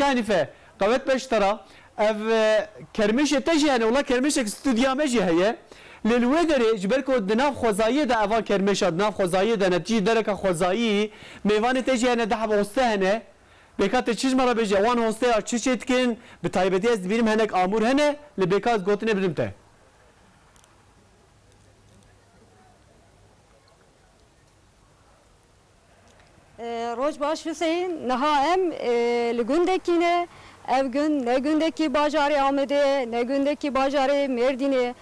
هنیفه قوت بشترا اف کرمش تجهنه ولا کرمش استودیا مجهه للوگری جبر کو دناف خوزایی ده اوا کرمش دناف خوزایی ده نتیجه درک خوزایی میوان تجهنه ده هوستهنه بکات چیز مرا بجه وان هسته چی چیتکن به تایبتی از بیرم هنک آمور هنه لبکات گوتنه بدمته روز باش حسین نهایم لگوندکینه ev gün ne gündeki bajarı Ahmet'e ne gündeki bajarı Merdin'e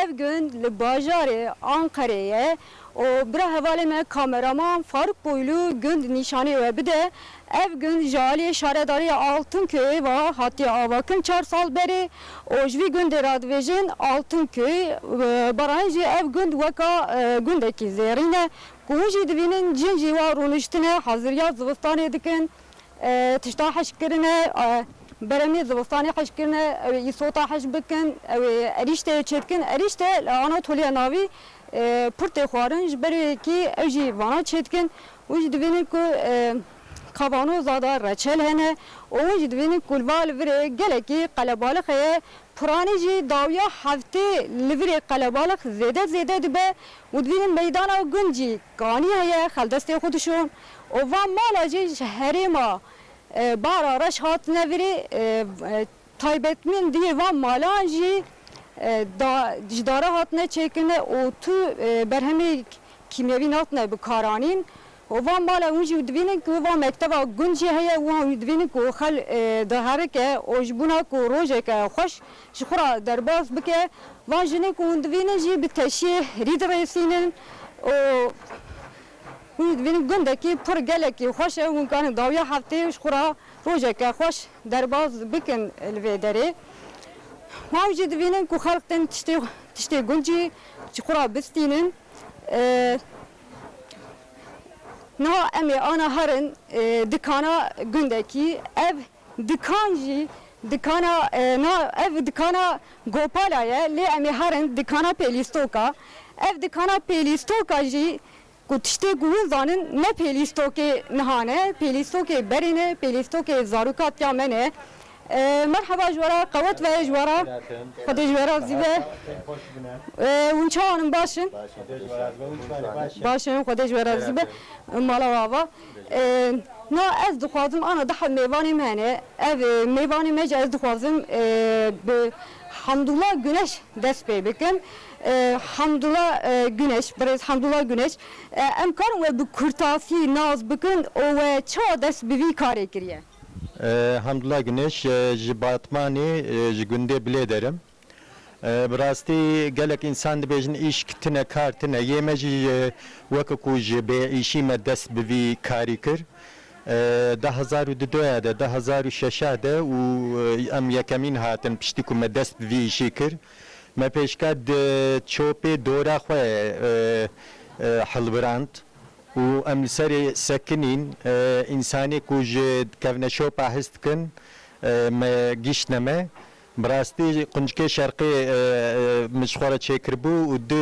ev gün le bajarı Ankara'ya o bir havalime kameraman Faruk Boylu gün nişanı ve bir de ev gün Jali Şaredari Altınköy ve hatta avakın 4 sal beri ojvi gün de radvejin Altınköy barajı ev gün vaka gündeki zerine kuji divinin cinci var unuştune hazır yaz zıvıstane dikin tişta haşkirine برمی زبستانی حش کرنه ای صوتا حش بکن اریشته چتکن اریشته آنا تولی ناوی پرت خوارنج بری کی اوجی وانا چتکن اوج دوینی کو کابانو زادا رچل هنه اوج دوینی کولوال وری گله کی قلبالخ پرانی جی داویا هفته لوری قلبالخ زیده زیده دبه ودوینی میدان او گنجی کانی هیا خلدسته خودشون او وان مالا جی شهری ما بارا رش هات نوری تایبتمین دیه و مالانجی جداره هات نه چکنه او تو برهمی کیمیوی نات نه بکارانین و مالا اونجی دوینه که و مکتب گنجی هیا و دوینه که خل دهره که اوجبونا که روزه که خوش شخورا درباز بکه و جنه که دوینه جی بتشی رید رسینن و وین گندکی پر گلکی خوشه اون کان داویا هفته شخورا روزه که خوش درباز بکن الویدری موجود وینن کو خلقتن تشتی گنجی شخورا بستینن نه امی آنا هرن دکانا گندکی اف دکانجی دکانا نه اف دکانا گوپالایه لی امی هرن دکانا پیلیستوکا اف دکانا پیلیستوکا جی کتشته گوه زانن نه پیلیستو که نهانه پیلیستو که برینه پیلیستو که زاروکات یا منه مرحبا جوارا قوت و جوارا خود جوارا زیبه اونچه آنم باشن باشن خود جوارا زیبه مالا واوا نه از دخوازم آنا ده میوانی منه ev میوانی مج از دخوازم به hamdullah güneş dest bey bikin hamdullah güneş biraz hamdullah güneş emkan ve bu kurtasi naz bikin o ve ço dest bivi kare kiriye hamdullah güneş jibatmani jigünde bile derim براستی gelek insan dibêjin iş kitine kartine yemeci wekku ji bê îşî me dest bi vî karî kir 2002 de 2006 de û em yekemîn hatin piştî ku me dest bi vî îşî kir me pêşka çopê dora xwe hilbirand û em li serê sekinîn însanê ku ji kevne şopa hist dikin me gîştne me براستی قنچکه شرقی مشخوره چکر بو و دو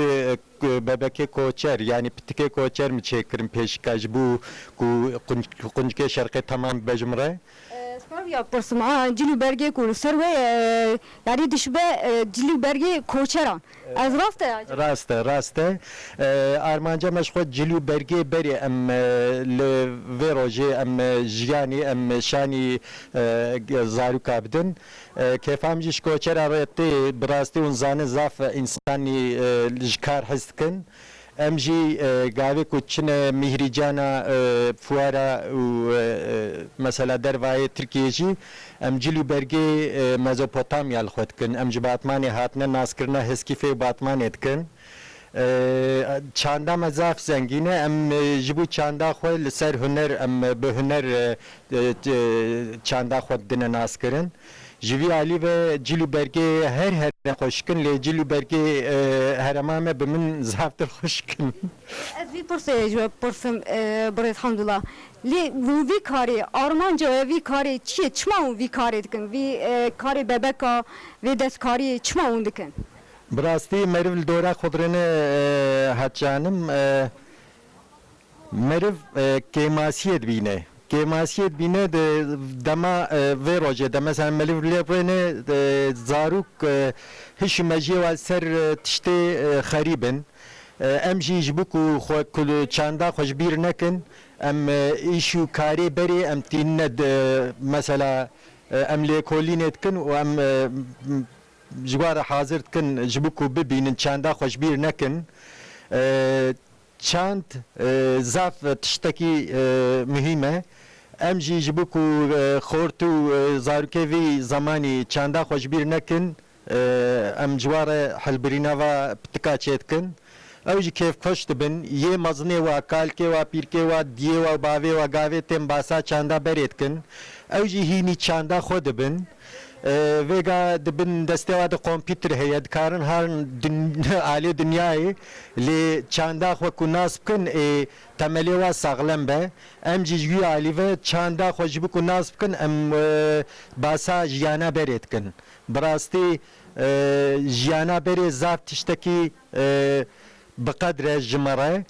ببکه کوچر یعنی پتکه کوچر می چکرم پیشکش بو قنچکه شرقی تمام بجمره یا پرسم جلو برگه کول سروی یعنی دشبه جلو برگه کوچران از راسته آرمانجا مشخوره جلو برگه بری ام لویروژه ام جیانی ام شانی زارو کابدن کفام جیش کوچر آرایتی براستی اون زانه زاف انسانی لجکار هست کن ام جی گاوی کچن مهریجانا فوارا و مثلا دروای ترکیه جی ام جلو برگی مزوپوتامیا الخوت کن ام جی باتمانی هاتنه ناس کرنا هسکیفه باتمانی کن چاندا مزاف زنگینه ام جبو چاندا خو لسر هنر ام به هنر چاندا خود دنه ناس کرن جوی علی و جلو برگی هر خوشکن لی جلو برگی هر امامه به من زافت خوشکن از وی پرسم برای الحمدلله لی وی کاری آرمانجا وی کاری چیه چما وی کاری دکن وی کاری ببکا وی دست کاری چما اون دکن براستی مرو دورا خودرنه هچانم مرو کیماسیت بینه که ماسیت بینه دما و روزه دما مثلا ملیف لیبرنه زاروک هیچ مجیه و سر تشته خریبن ام جی جبکو خو کل چاندا خوش بیر نکن ام ایشو کاری بری ام تیند مثلا ام لیکولینت کن و ام جوار حاضر کن جبکو ببینن چاندا خوش بیر نکن چند زاف تشتکی مهمه ام جی جبکو خورتو زاروکوی زمانی چاندا خوش بیر نکن ام جوار حلبرینا و پتکا چیت کن اوجی کیف خوش دبن یه مزنه و کالکه و پیرکه و دیه و باوه و گاوه تیم باسا چاندا برید کن اوجی هینی چاندا خود دبن ویگا دبن دستیواد کامپیوتر هید کارن هر عالی دنیای لی چاندا خو کناسب کن تملی و ساغلم به ام جیجوی عالی و چاندا خوش بکو ناسب کن ام باسا جیانا برید کن براستی جیانا بری زاف تشتکی بقدر جمره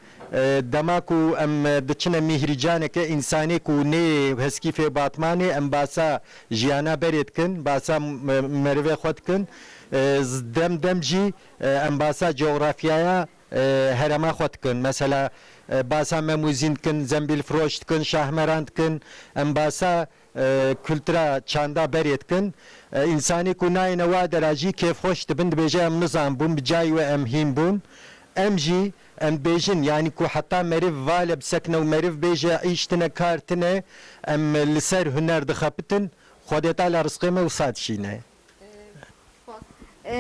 دماکو ام دچنه مهرجانه که انسانی کو نه هسکی فی باتمانه ام باسا جیانا برید کن باسا مروه خود کن دم جی ام باسا جغرافیایا هرما خود کن مثلا باسا مموزین کن زنبیل فروشت کن شهمراند کن ام باسا kültüra çanda beret kin insani ku nayne wa derajî keyf hoş dibin dibêje em nizam bûn bi cayî we em hîn bûn em jî em bêjin yanî ku heta meriv vale bisekne û meriv bêje îştine kartine em li ser huner dixepitin Xwedê tala rizqê me wisa dişîne.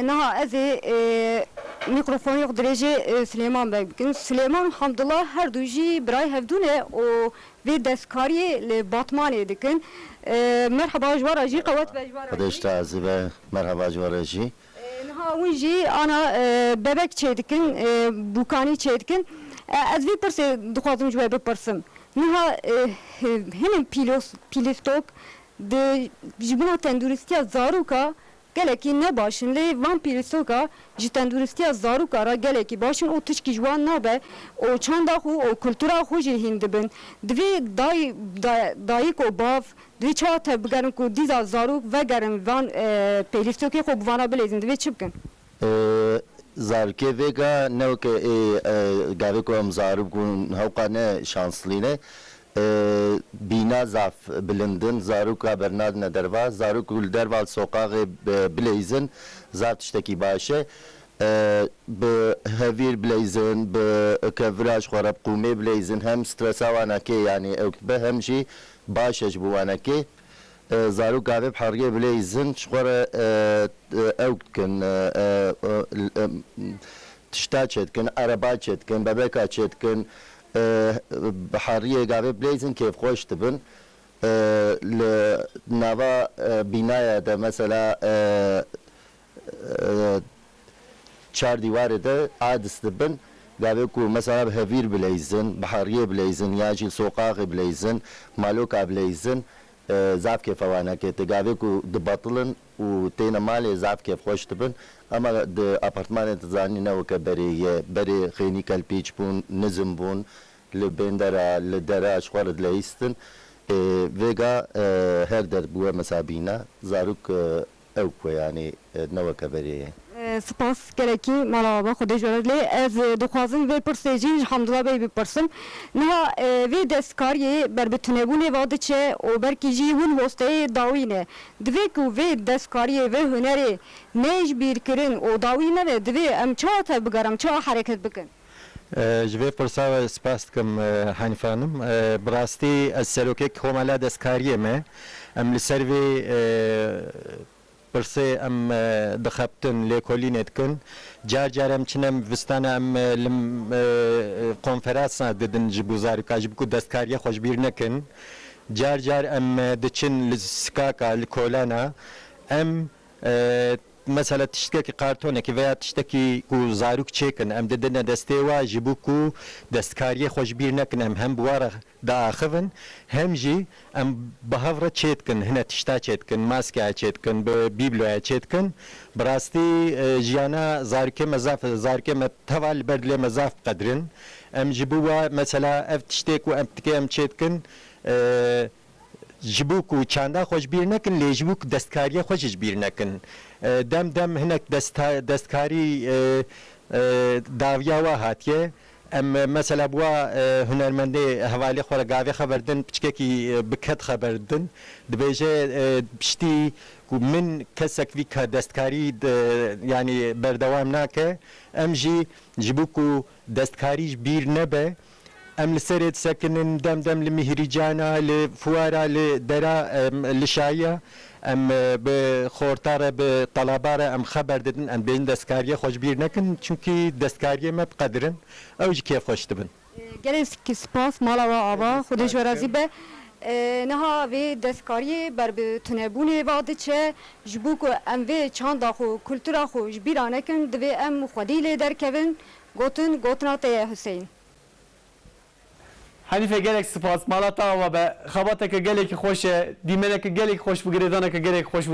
Naha ez ê mikrofonu yok derece Süleyman Bey bikin. Süleyman hamdullah her du jî birayê hevdûne û vê destkariyê li Batmanê dikin. Merhaba jwara jî qewet ve jwara jî. Kardeş tazi ve merhaba jwara jî. Niha hûn jî ana bebek çê dikin, bûkanî çê dikin. Ez vê pirsê dixwazim ji we bipirsim. Niha hinek pîlîstok di ji bona tenduristiya zaroka gelekî ne başin lê van pîlîstoka ji tenduristiya zaroka ra gelekî başin û tişkî ji wan nabe û çanda xwe û kultura xwe jî hîn dibin. Divê dayîk û bav divê çawa te bigerin ku dîza zarok vegerin van pêlîstokê xwe bi vana bilêzin divê çi bikin? Zarokê vêga newke gavê ku em zarok bûn hewqa ne şanslî ne bîna zaf bilindin zaroka bernadine derva zarok li derva soqaxê bilêzin zaf tiştekî baş e bi hevîr bilêzin bi kevira ji xwe re qûmê bilêzin hem stresa wanekê yanî ew dibe hem jî baş e ji bo wanekê zarok gavê bi heriyê bilêzin ji xwe re ew dikin tişta çê dikin ereba çê dikin bebeka çê dikin بحریه گاوی بلیزن کیف خوش دبن نوا بینایه ده مثلا چار دیواره ده عادس دبن گاوی کو مثلا هفیر بلیزن بحریه بلیزن یا جیل سوقاقی بلیزن مالوکا بلیزن زاف کیف وانه که تگاوی کو دباطلن و تین مالی زاف کیف خوش دبن اما د اپارتمان تزانی نو که بری خینی کلپیچ بون نظم بون لبندرا لدرا اشخار دلیستن ویگا هر در بوه مسابینا زاروک اوکو یعنی نو که بریه سپاس gelekî malaba xwedê jwara lê ez dixwazim vê pirsê jî ji Hamdullah Bey bipirsim. Niha vê destkariyê berbitûnebûnê va diçe û berkî jî hûn hosteyê dawî ne. Divê ku vê destkariyê vê hunerê ne ji bîrkirin û dawî nebe divê em çawa te bigerin çawa hereket bikin. ji vê pirsa ve spas dikim Hanîfe Hanım bi rastî ez serokek komela destkariyê me em li ser vê pirsê em dixebitin lêkolînê dikin car car em çinem vistana em li konferansa didin ji bo zaroka ji bo ku destkariya xwe ji bîr nekin car car em diçin li skaka li kolana em mesela tiştekî kartonekî veya tiştekî ku zarok çêkin em didine destê wa ji bo ku destkariyê xwe ji bîr nekin em hem bi wara diaxivin hem jî em bi hev re çê dikin hine tişta çê dikin maskeya çê dikin bi bîbloya çê dikin bi rastî jiyana zarokê me zaf zarokê me teva li ber dilê me zaf qedirin em ji bo wa mesela ev tiştê ku em tikê em çê dikin جبوک و چاندا خوش بیر نکن لی جبوک دستکاری خوشش بیر نکن دم دم هنک دستکاری داویا و هاتیه ام مثلا بوا هنرمندی حوالی خورا گاوی خبردن پچکی بکت خبردن دبیجه پشتی من کسک وی که دستکاری یعنی بردوام نکه ام جی جبوک و دستکاریش بیر نبه ام لسرت ساكنن دم دم لمهرجانا لفوارا لدرا لشايا ام بخورتارا بطلبارا ام خبر ددن ام بين دستكاريه خوش بير نكن چونكي دستكاريه ما بقدرن او جي كيف خوش تبن gelek spas mala ve ava xudej verazî be neha vê destkariyê ber bi tunebûnê va diçe ji bo ku em vê çanda xwe kultura xwe ji bîra nekin divê em xwedî lê derkevin gotin gotina te ye Hüseyin. حنیفه گلک سپاس مالا تا و به خباتک گلک خوش دیمنک گلک خوش بگیردانک گلک خوش